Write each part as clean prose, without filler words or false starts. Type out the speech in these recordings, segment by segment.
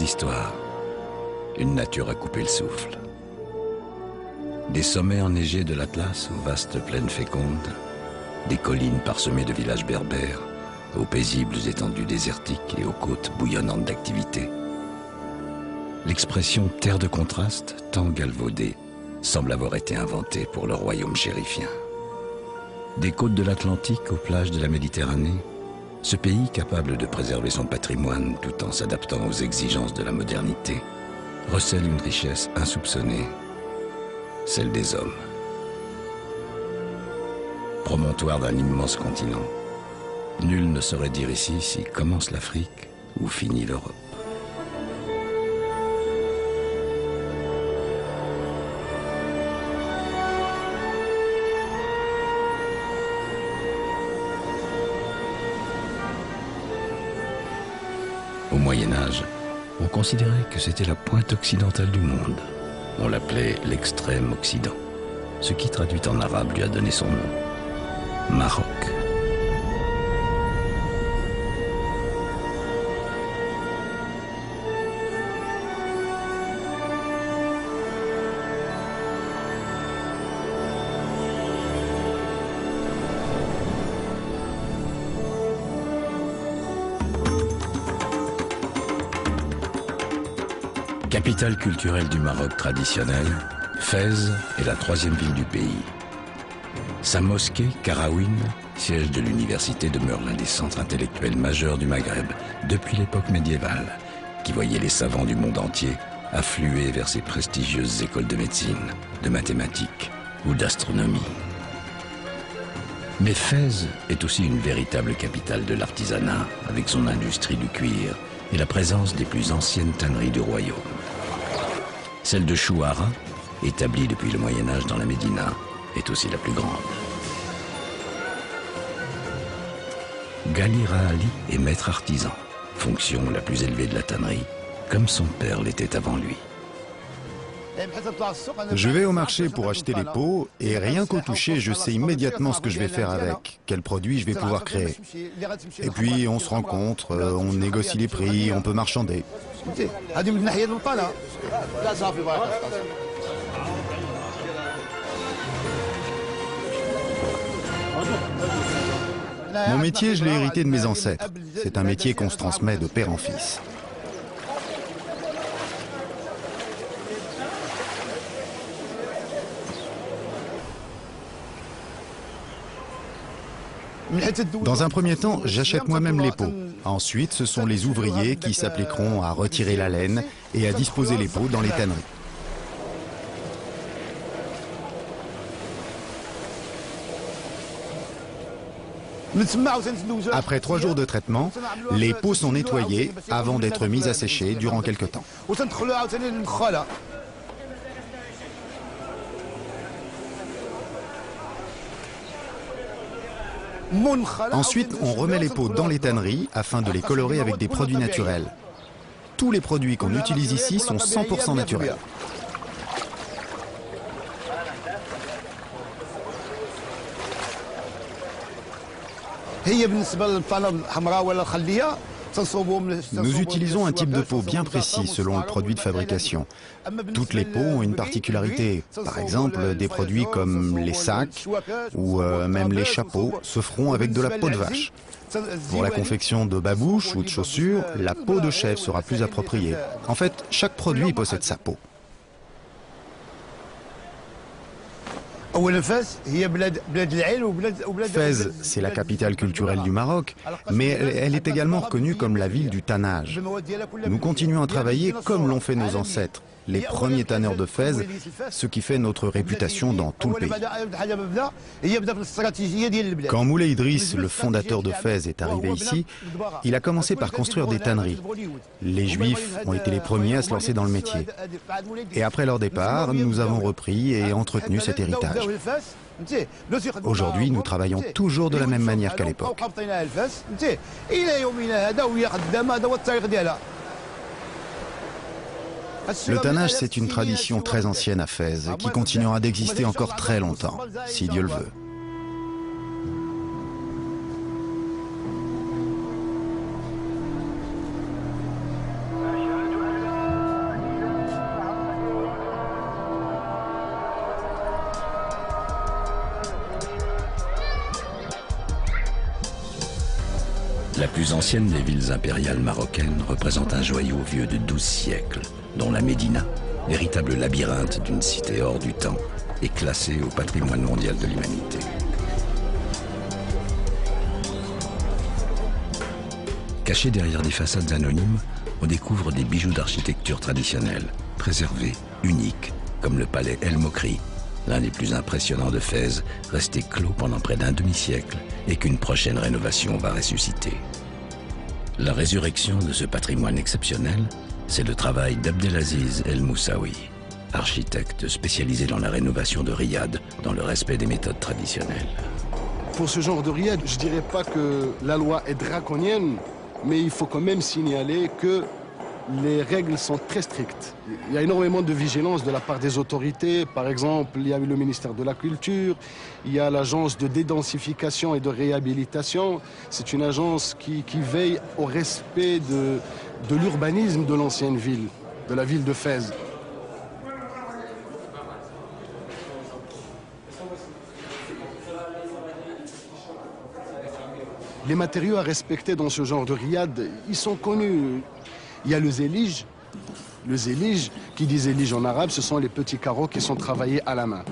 d'histoire. Une nature à couper le souffle. Des sommets enneigés de l'Atlas aux vastes plaines fécondes, des collines parsemées de villages berbères, aux paisibles étendues désertiques et aux côtes bouillonnantes d'activité. L'expression « terre de contraste », tant galvaudée, semble avoir été inventée pour le royaume chérifien. Des côtes de l'Atlantique aux plages de la Méditerranée, ce pays capable de préserver son patrimoine tout en s'adaptant aux exigences de la modernité, recèle une richesse insoupçonnée, celle des hommes. Promontoire d'un immense continent, nul ne saurait dire ici si commence l'Afrique ou finit l'Europe. Au Moyen-Âge, on considérait que c'était la pointe occidentale du monde. On l'appelait l'extrême Occident, ce qui traduit en arabe lui a donné son nom, Maroc. Capitale culturelle du Maroc traditionnel, Fès est la troisième ville du pays. Sa mosquée, Karaouine, siège de l'université, demeure l'un des centres intellectuels majeurs du Maghreb depuis l'époque médiévale, qui voyait les savants du monde entier affluer vers ses prestigieuses écoles de médecine, de mathématiques ou d'astronomie. Mais Fès est aussi une véritable capitale de l'artisanat, avec son industrie du cuir et la présence des plus anciennes tanneries du royaume. Celle de Chouara, établie depuis le Moyen-Âge dans la Médina, est aussi la plus grande. Ghali Rahali est maître artisan, fonction la plus élevée de la tannerie, comme son père l'était avant lui. Je vais au marché pour acheter les peaux et rien qu'au toucher, je sais immédiatement ce que je vais faire avec, quel produit je vais pouvoir créer. Et puis on se rencontre, on négocie les prix, on peut marchander. Mon métier, je l'ai hérité de mes ancêtres. C'est un métier qu'on se transmet de père en fils. Dans un premier temps, j'achète moi-même les peaux. Ensuite, ce sont les ouvriers qui s'appliqueront à retirer la laine et à disposer les peaux dans les tanneries. Après 3 jours de traitement, les peaux sont nettoyées avant d'être mises à sécher durant quelques temps. Ensuite, on remet les peaux dans les tanneries afin de les colorer avec des produits naturels. Tous les produits qu'on utilise ici sont 100% naturels. Nous utilisons un type de peau bien précis selon le produit de fabrication. Toutes les peaux ont une particularité. Par exemple, des produits comme les sacs ou même les chapeaux se feront avec de la peau de vache. Pour la confection de babouches ou de chaussures, la peau de chèvre sera plus appropriée. En fait, chaque produit possède sa peau. Fès, c'est la capitale culturelle du Maroc, mais elle est également reconnue comme la ville du tannage. Nous continuons à travailler comme l'ont fait nos ancêtres, les premiers tanneurs de Fès, ce qui fait notre réputation dans tout le pays. Quand Moulay Idriss, le fondateur de Fès, est arrivé ici, il a commencé par construire des tanneries. Les Juifs ont été les premiers à se lancer dans le métier. Et après leur départ, nous avons repris et entretenu cet héritage. Aujourd'hui, nous travaillons toujours de la même manière qu'à l'époque. Le tannage, c'est une tradition très ancienne à Fès qui continuera d'exister encore très longtemps, si Dieu le veut. La plus ancienne des villes impériales marocaines représente un joyau vieux de 12 siècles, dont la Médina, véritable labyrinthe d'une cité hors du temps, est classée au patrimoine mondial de l'humanité. Cachés derrière des façades anonymes, on découvre des bijoux d'architecture traditionnelle, préservés, uniques, comme le palais El Mokri, l'un des plus impressionnants de Fès, resté clos pendant près d'un demi-siècle et qu'une prochaine rénovation va ressusciter. La résurrection de ce patrimoine exceptionnel, c'est le travail d'Abdelaziz El Moussaoui, architecte spécialisé dans la rénovation de Riyad, dans le respect des méthodes traditionnelles. Pour ce genre de Riyad, je ne dirais pas que la loi est draconienne, mais il faut quand même signaler que les règles sont très strictes. Il y a énormément de vigilance de la part des autorités. Par exemple, il y a le ministère de la Culture, il y a l'agence de dédensification et de réhabilitation. C'est une agence qui veille au respect de l'urbanisme de l'ancienne ville, de la ville de Fès. Les matériaux à respecter dans ce genre de riad, ils sont connus. Il y a le zélige. Le zélige, qui dit zélige en arabe, ce sont les petits carreaux qui sont travaillés à la main.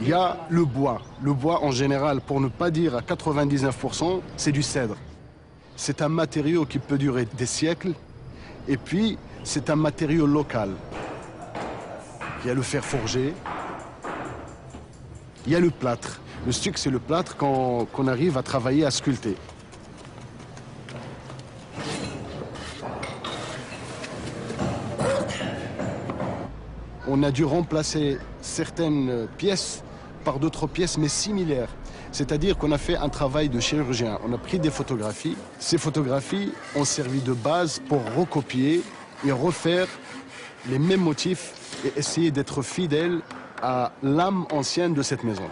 Il y a le bois. Le bois, en général, pour ne pas dire à 99%, c'est du cèdre. C'est un matériau qui peut durer des siècles. Et puis, c'est un matériau local. Il y a le fer forgé. Il y a le plâtre. Le stuc, c'est le plâtre qu'on arrive à travailler, à sculpter. On a dû remplacer certaines pièces par d'autres pièces, mais similaires. C'est-à-dire qu'on a fait un travail de chirurgien. On a pris des photographies. Ces photographies ont servi de base pour recopier et refaire les mêmes motifs et essayer d'être fidèle à l'âme ancienne de cette maison.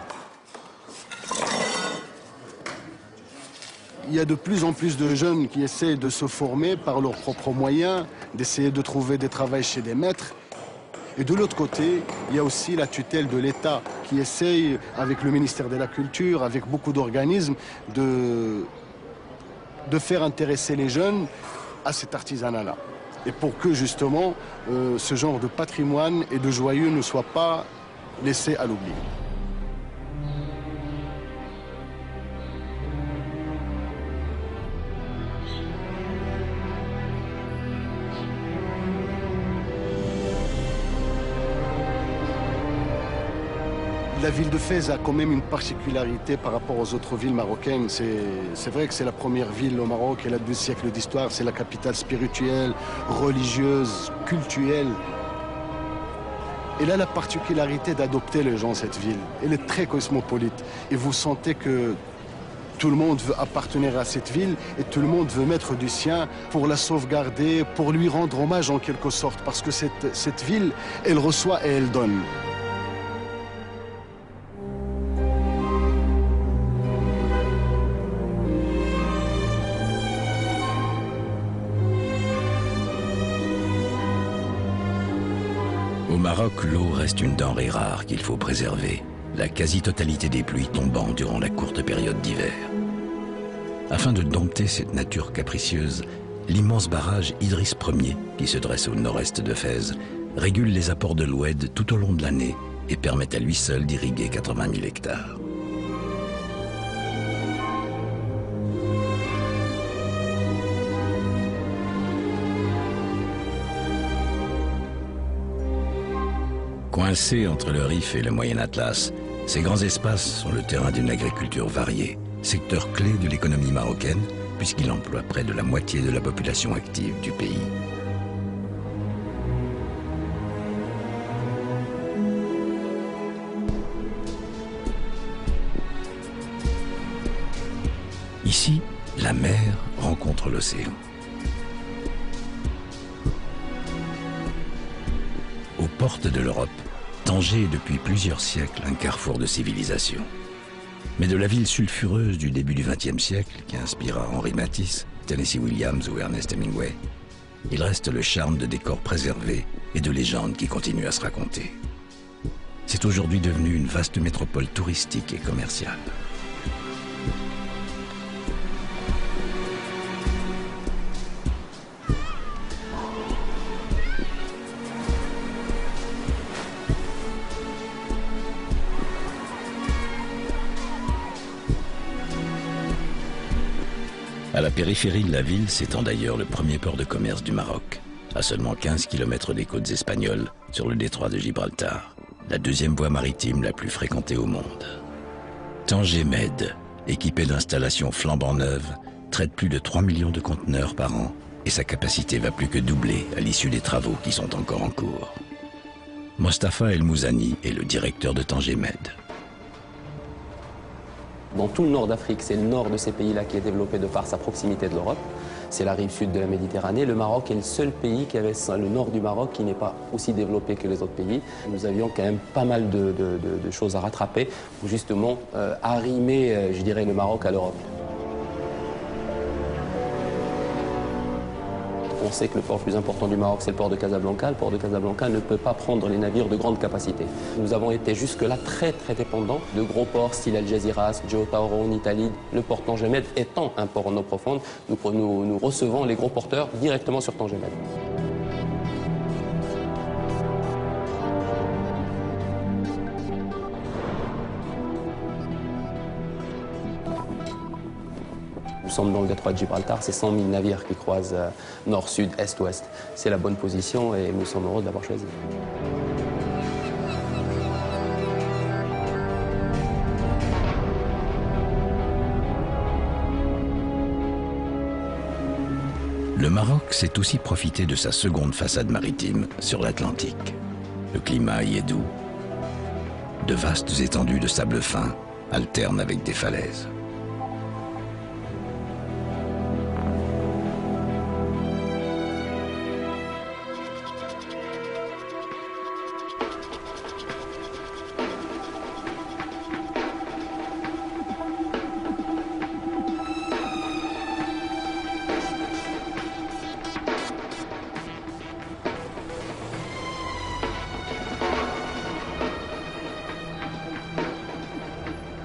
Il y a de plus en plus de jeunes qui essaient de se former par leurs propres moyens, d'essayer de trouver des travails chez des maîtres. Et de l'autre côté, il y a aussi la tutelle de l'État qui essaye, avec le ministère de la Culture, avec beaucoup d'organismes, de faire intéresser les jeunes à cet artisanat-là. Et pour que justement, ce genre de patrimoine et de joyaux ne soit pas laissé à l'oubli. La ville de Fès a quand même une particularité par rapport aux autres villes marocaines. C'est vrai que c'est la première ville au Maroc, elle a 2 siècles d'histoire, c'est la capitale spirituelle, religieuse, cultuelle. Elle a la particularité d'adopter les gens, cette ville. Elle est très cosmopolite. Et vous sentez que tout le monde veut appartenir à cette ville et tout le monde veut mettre du sien pour la sauvegarder, pour lui rendre hommage en quelque sorte. Parce que cette ville, elle reçoit et elle donne. Au Maroc, l'eau reste une denrée rare qu'il faut préserver, la quasi-totalité des pluies tombant durant la courte période d'hiver. Afin de dompter cette nature capricieuse, l'immense barrage Idriss Ier, qui se dresse au nord-est de Fès, régule les apports de l'Oued tout au long de l'année et permet à lui seul d'irriguer 80 000 hectares. Coincés entre le Rif et le Moyen Atlas, ces grands espaces sont le terrain d'une agriculture variée, secteur clé de l'économie marocaine, puisqu'il emploie près de la moitié de la population active du pays. Ici, la mer rencontre l'océan. Aux portes de l'Europe, Tanger est depuis plusieurs siècles un carrefour de civilisation. Mais de la ville sulfureuse du début du XXe siècle, qui inspira Henri Matisse, Tennessee Williams ou Ernest Hemingway, il reste le charme de décors préservés et de légendes qui continuent à se raconter. C'est aujourd'hui devenu une vaste métropole touristique et commerciale. À la périphérie de la ville s'étend d'ailleurs le premier port de commerce du Maroc, à seulement 15 km des côtes espagnoles, sur le détroit de Gibraltar, la deuxième voie maritime la plus fréquentée au monde. Tanger Med, équipé d'installations flambant neuves, traite plus de 3 millions de conteneurs par an et sa capacité va plus que doubler à l'issue des travaux qui sont encore en cours. Mostafa El Mouzani est le directeur de Tanger Med. Dans tout le nord d'Afrique, c'est le nord de ces pays-là qui est développé de par sa proximité de l'Europe. C'est la rive sud de la Méditerranée. Le Maroc est le seul pays qui avait le nord du Maroc qui n'est pas aussi développé que les autres pays. Nous avions quand même pas mal de choses à rattraper pour justement arrimer, je dirais, le Maroc à l'Europe. On sait que le port le plus important du Maroc, c'est le port de Casablanca. Le port de Casablanca ne peut pas prendre les navires de grande capacité. Nous avons été jusque-là très dépendants de gros ports style Al Jazeera, Geo Tauro en Italie. Le port Tanger Med étant un port en eau profonde, nous recevons les gros porteurs directement sur Tanger Med. Nous sommes dans le détroit de Gibraltar, c'est 100 000 navires qui croisent nord, sud, est, ouest. C'est la bonne position et nous sommes heureux de l'avoir choisi. Le Maroc sait aussi profiter de sa seconde façade maritime sur l'Atlantique. Le climat y est doux. De vastes étendues de sable fin alternent avec des falaises.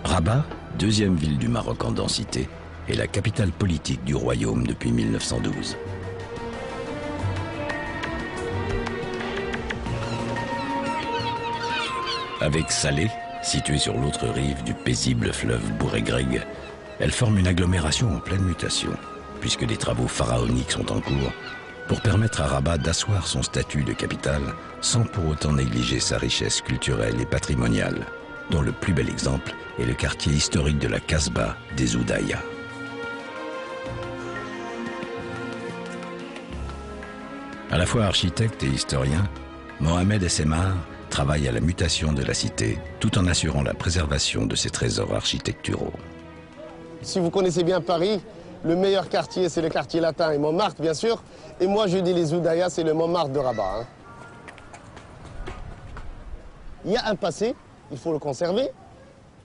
Rabat, deuxième ville du Maroc en densité, est la capitale politique du royaume depuis 1912. Avec Salé, située sur l'autre rive du paisible fleuve Bouregreg, elle forme une agglomération en pleine mutation, puisque des travaux pharaoniques sont en cours pour permettre à Rabat d'asseoir son statut de capitale sans pour autant négliger sa richesse culturelle et patrimoniale, dont le plus bel exemple est le quartier historique de la Casbah des Oudaya. À la fois architecte et historien, Mohamed Essemar travaille à la mutation de la cité tout en assurant la préservation de ses trésors architecturaux. Si vous connaissez bien Paris, le meilleur quartier c'est le quartier latin et Montmartre bien sûr, et moi je dis les Oudaya c'est le Montmartre de Rabat. Hein. Il y a un passé, il faut le conserver.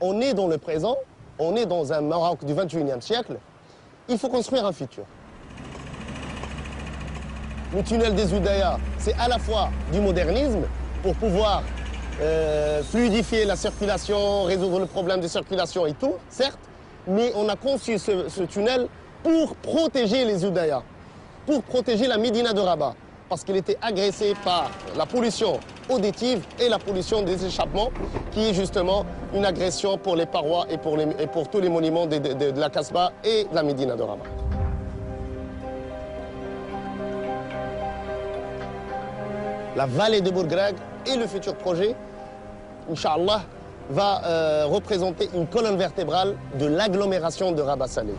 On est dans le présent, on est dans un Maroc du 21e siècle. Il faut construire un futur. Le tunnel des Oudaya, c'est à la fois du modernisme pour pouvoir fluidifier la circulation, résoudre le problème de circulation et tout, certes, mais on a conçu ce tunnel pour protéger les Oudaya, pour protéger la Médina de Rabat, parce qu'elle était agressée par la pollution auditive et la pollution des échappements, qui est justement une agression pour les parois et pour tous les monuments de la Casbah et de la Médina de Rabat. La vallée de Bouregreg et le futur projet, Inch'Allah, va représenter une colonne vertébrale de l'agglomération de Rabat Salé.